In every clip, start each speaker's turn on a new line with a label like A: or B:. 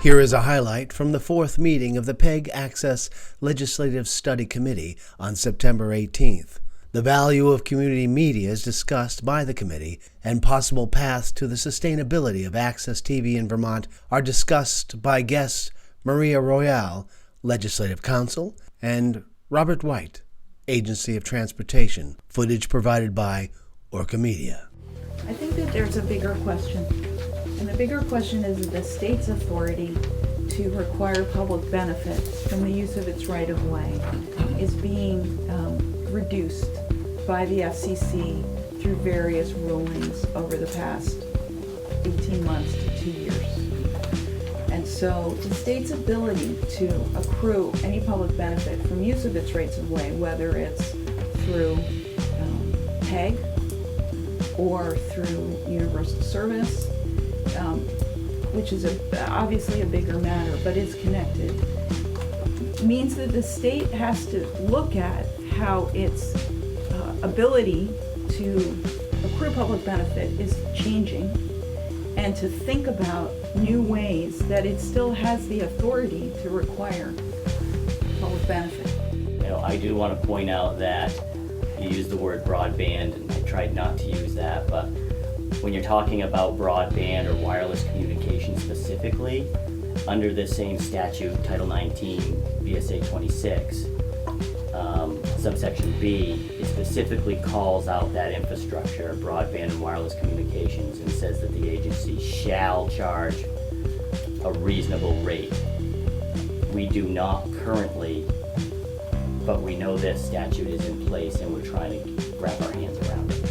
A: Here is a highlight from the fourth meeting of the PEG Access Legislative Study Committee on September 18th. The value of community media is discussed by the committee, and possible paths to the sustainability of access TV in Vermont are discussed by guests Maria Royale, Legislative Counsel, and Robert White, Agency of Transportation. Footage provided by ORCA Media.
B: I think that there's a bigger question. And the bigger question is the state's authority to require public benefit from the use of its right-of-way is being reduced by the FCC through various rulings over the past 18 months to 2 years. And so the state's ability to accrue any public benefit from use of its rights-of-way, whether it's through PEG or through universal service, which is obviously a bigger matter, but is connected, means that the state has to look at how its ability to accrue public benefit is changing, and to think about new ways that it still has the authority to require public benefit.
C: I do want to point out that you used the word broadband, and I tried not to use that, but when you're talking about broadband or wireless communication specifically, under this same statute, Title 19, VSA 26, subsection B, it specifically calls out that infrastructure, broadband and wireless communications, and says that the agency shall charge a reasonable rate. We do not currently, but we know this statute is in place and we're trying to wrap our hands around it.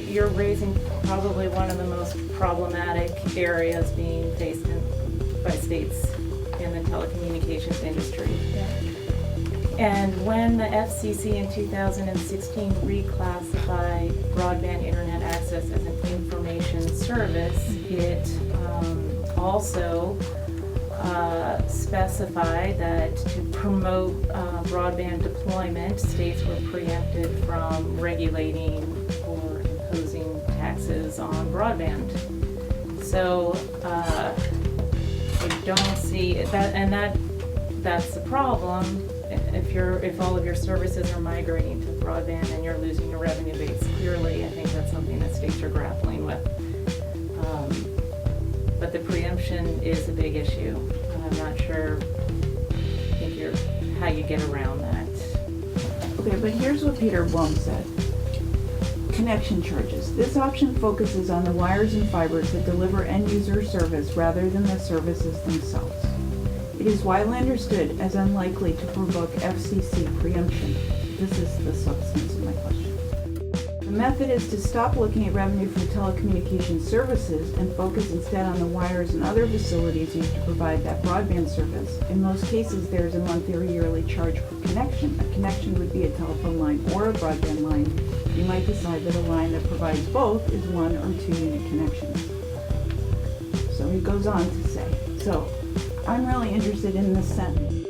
D: You're raising probably one of the most problematic areas being faced by states in the telecommunications industry.
B: Yeah.
D: And when the FCC in 2016 reclassified broadband internet access as an information service, it also specified that to promote broadband deployment, states were preempted from regulating or imposing taxes on broadband. So I don't see that, and that's the problem. If all of your services are migrating to broadband and you're losing your revenue base, clearly I think that's something that states are grappling with. But the preemption is a big issue, and I'm not sure how you get around that.
B: Okay, but here's what Peter Blum said. Connection charges. This option focuses on the wires and fibers that deliver end-user service rather than the services themselves. It is widely understood as unlikely to provoke FCC preemption. This is the substance of my question. The method is to stop looking at revenue from telecommunications services and focus instead on the wires and other facilities used to provide that broadband service. In most cases, there is a monthly or yearly charge per connection. A connection would be a telephone line or a broadband line. You might decide that a line that provides both is 1 or 2 unit connections. So he goes on to say, I'm really interested in this sentence.